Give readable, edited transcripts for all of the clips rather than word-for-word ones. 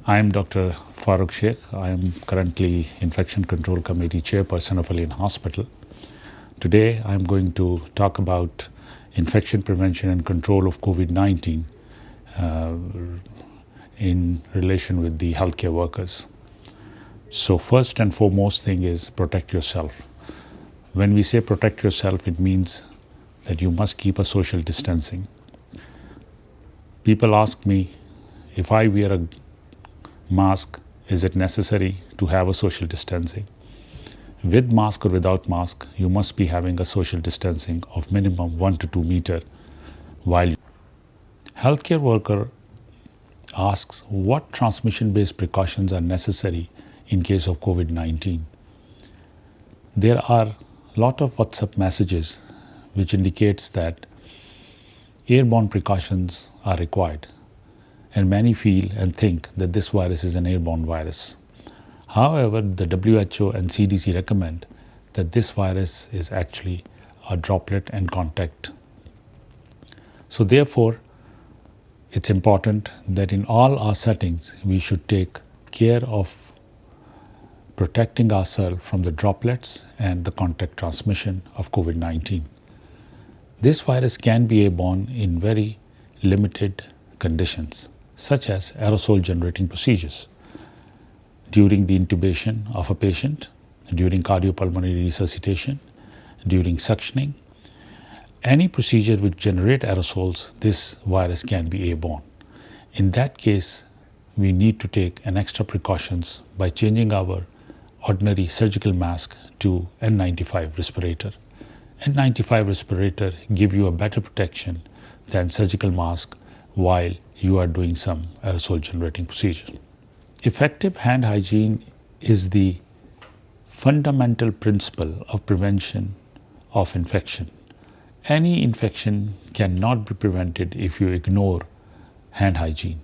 I am Dr. Farrukh Sheikh. I am currently Infection Control Committee Chairperson of Ain Hospital. Today I am going to talk about infection prevention and control of COVID-19 in relation with the healthcare workers. So first and foremost thing is protect yourself. When we say protect yourself, it means that you must keep a social distancing. People ask me, if I wear a mask, is it necessary to have a social distancing? With mask or without mask, you must be having a social distancing of minimum 1 to 2 meter. While healthcare worker asks what transmission-based precautions are necessary in case of COVID-19. There are a lot of WhatsApp messages which indicates that airborne precautions are required, and many feel and think that this virus is an airborne virus. However, the WHO and CDC recommend that this virus is actually a droplet and contact. So therefore, it's important that in all our settings we should take care of protecting ourselves from the droplets and the contact transmission of COVID-19. This virus can be airborne in very limited conditions, such as aerosol generating procedures. During the intubation of a patient, during cardiopulmonary resuscitation, during suctioning, any procedure which generate aerosols, this virus can be airborne. In that case, we need to take an extra precautions by changing our ordinary surgical mask to N95 respirator. N95 respirator give you a better protection than surgical mask while you are doing some aerosol generating procedure. Effective hand hygiene is the fundamental principle of prevention of infection. Any infection cannot be prevented if you ignore hand hygiene.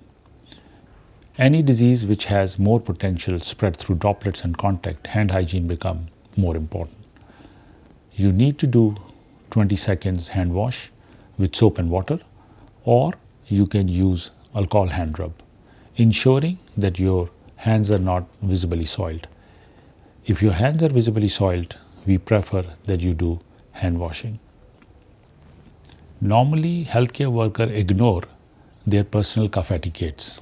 Any disease which has more potential spread through droplets and contact, hand hygiene become more important. You need to do 20 seconds hand wash with soap and water, or you can use alcohol hand rub, ensuring that your hands are not visibly soiled. If your hands are visibly soiled, we prefer that you do hand washing. Normally, healthcare workers ignore their personal cough etiquettes.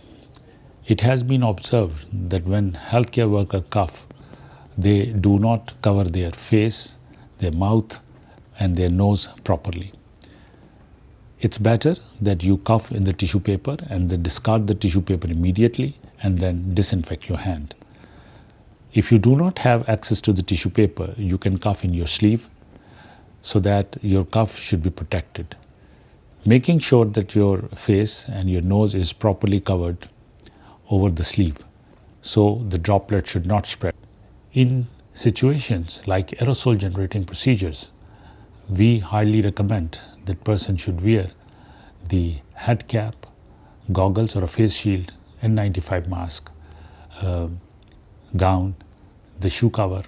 It has been observed that when healthcare workers cough, they do not cover their face, their mouth, and their nose properly. It's better that you cough in the tissue paper and then discard the tissue paper immediately and then disinfect your hand. If you do not have access to the tissue paper, you can cough in your sleeve so that your cough should be protected. Making sure that your face and your nose is properly covered over the sleeve so the droplet should not spread. In situations like aerosol generating procedures, we highly recommend that person should wear the head cap, goggles or a face shield, N95 mask, gown, the shoe cover,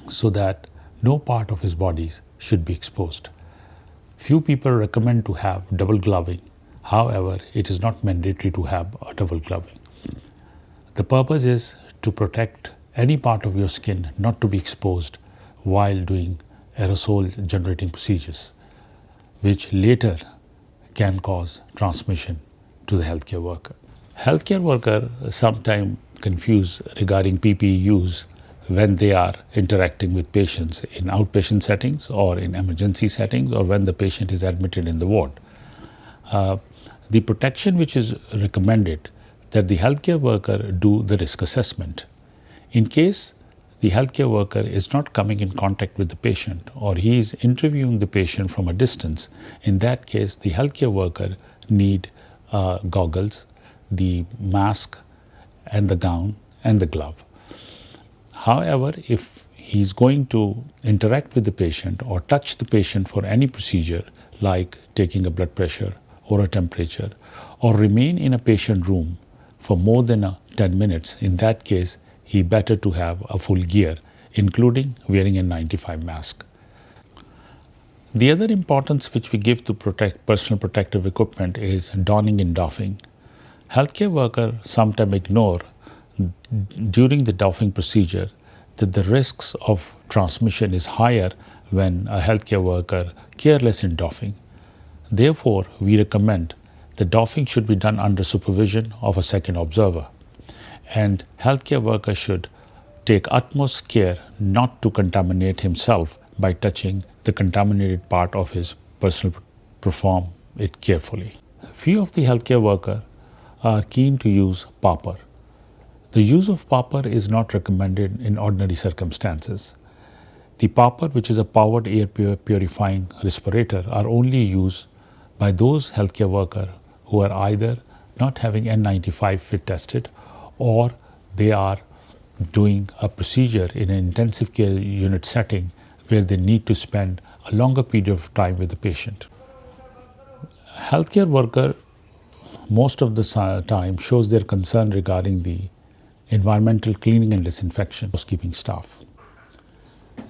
so that no part of his body should be exposed. Few people recommend to have double gloving. However, it is not mandatory to have a double gloving. The purpose is to protect any part of your skin not to be exposed while doing aerosol generating procedures, which later can cause transmission to the healthcare worker. Healthcare workers sometimes confuse regarding PPE use when they are interacting with patients in outpatient settings or in emergency settings or when the patient is admitted in the ward. The protection which is recommended that the healthcare worker do the risk assessment. In case the healthcare worker is not coming in contact with the patient or he is interviewing the patient from a distance, in that case the healthcare worker need goggles, the mask and the gown and the glove. However, if he is going to interact with the patient or touch the patient for any procedure like taking a blood pressure or a temperature or remain in a patient room for more than 10 minutes, in that case he better to have a full gear including wearing a N95 mask. The other importance which we give to protect personal protective equipment is donning and doffing. Healthcare workers sometimes ignore during the doffing procedure that the risks of transmission is higher when a healthcare worker careless in doffing. Therefore, we recommend the doffing should be done under supervision of a second observer, and healthcare worker should take utmost care not to contaminate himself by touching the contaminated part of his personal. Perform it carefully. Few of the healthcare workers are keen to use popper. The use of popper is not recommended in ordinary circumstances. The popper, which is a powered air purifying respirator, are only used by those healthcare workers who are either not having N95 fit tested or they are doing a procedure in an intensive care unit setting where they need to spend a longer period of time with the patient. Healthcare worker most of the time shows their concern regarding the environmental cleaning and disinfection of housekeeping staff.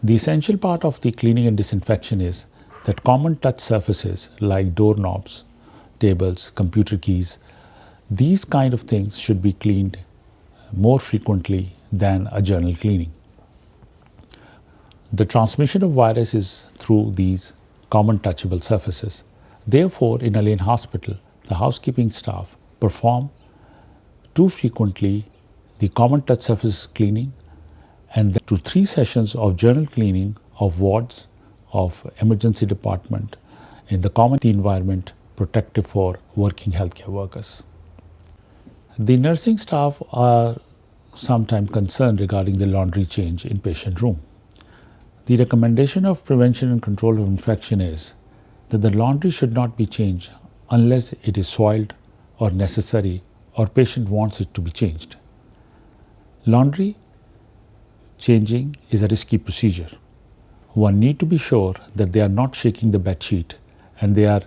The essential part of the cleaning and disinfection is that common touch surfaces like doorknobs, tables, computer keys, these kind of things should be cleaned more frequently than a general cleaning. The transmission of virus is through these common touchable surfaces. Therefore, in Ain Hospital, the housekeeping staff perform too frequently the common touch surface cleaning and to 3 sessions of general cleaning of wards, of emergency department in the common environment protective for working healthcare workers. The nursing staff are sometimes concerned regarding the laundry change in patient room. The recommendation of prevention and control of infection is that the laundry should not be changed unless it is soiled or necessary or patient wants it to be changed. Laundry changing is a risky procedure. One need to be sure that they are not shaking the bed sheet and they are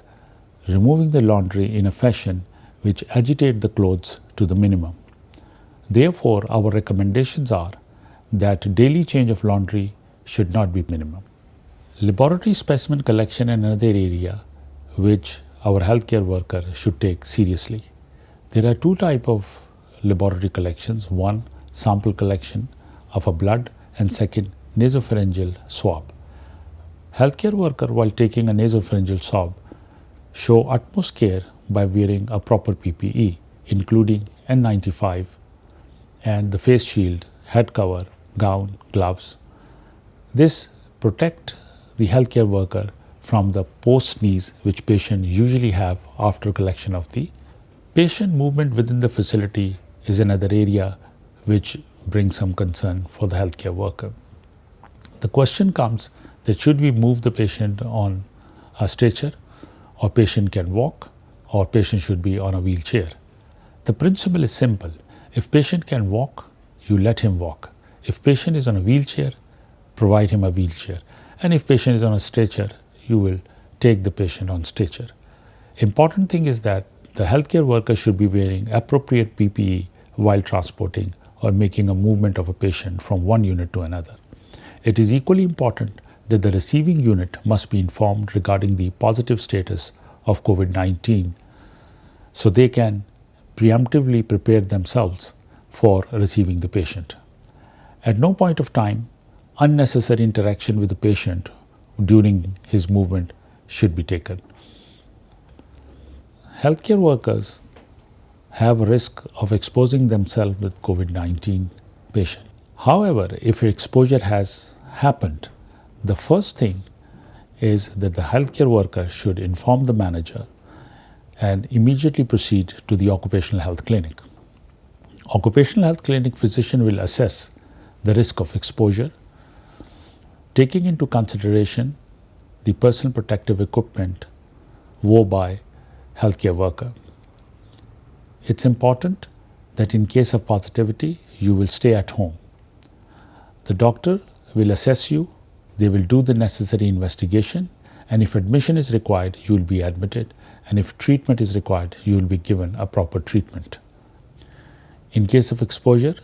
removing the laundry in a fashion which agitate the clothes to the minimum. Therefore, our recommendations are that daily change of laundry should not be minimum. Laboratory specimen collection is another area which our healthcare worker should take seriously. There are 2 types of laboratory collections. One, sample collection of a blood, and second, nasopharyngeal swab. Healthcare worker, while taking a nasopharyngeal swab, show utmost care by wearing a proper PPE, including N95 and the face shield, head cover, gown, gloves. This protects the healthcare worker from the post-sneeze which patients usually have after collection of the patient. Movement within the facility is another area which brings some concern for the healthcare worker. The question comes that should we move the patient on a stretcher, or patient can walk, or patient should be on a wheelchair. The principle is simple. If patient can walk, you let him walk. If patient is on a wheelchair, provide him a wheelchair. And if patient is on a stretcher, you will take the patient on stretcher. Important thing is that the healthcare worker should be wearing appropriate PPE while transporting or making a movement of a patient from one unit to another. It is equally important that the receiving unit must be informed regarding the positive status of COVID-19 so they can preemptively prepare themselves for receiving the patient. At no point of time, unnecessary interaction with the patient during his movement should be taken. Healthcare workers have a risk of exposing themselves with COVID-19 patient. However, if exposure has happened, the first thing is that the healthcare worker should inform the manager and immediately proceed to the occupational health clinic. Occupational health clinic physician will assess the risk of exposure, taking into consideration the personal protective equipment worn by healthcare worker. It's important that in case of positivity, you will stay at home. The doctor will assess you, they will do the necessary investigation, and if admission is required, you will be admitted, and if treatment is required, you will be given a proper treatment. In case of exposure,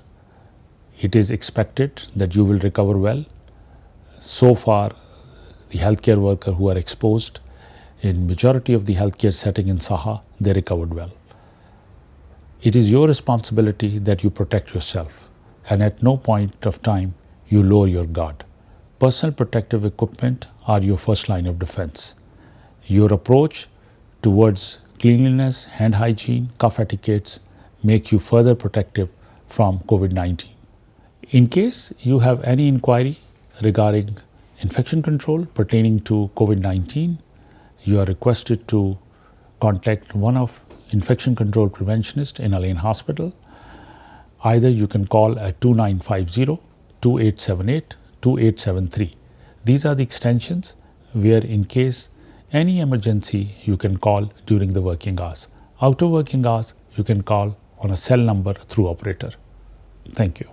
it is expected that you will recover well. So far, the healthcare workers who are exposed in majority of the healthcare setting in Saha, they recovered well. It is your responsibility that you protect yourself, and at no point of time you lower your guard. Personal protective equipment are your first line of defense. Your approach towards cleanliness, hand hygiene, cough etiquettes make you further protective from COVID-19. In case you have any inquiry regarding infection control pertaining to COVID-19, you are requested to contact one of infection control preventionist in Ain Hospital. Either you can call at 2950-2878-2873. These are the extensions where in case any emergency you can call during the working hours. Out of working hours, you can call on a cell number through operator. Thank you.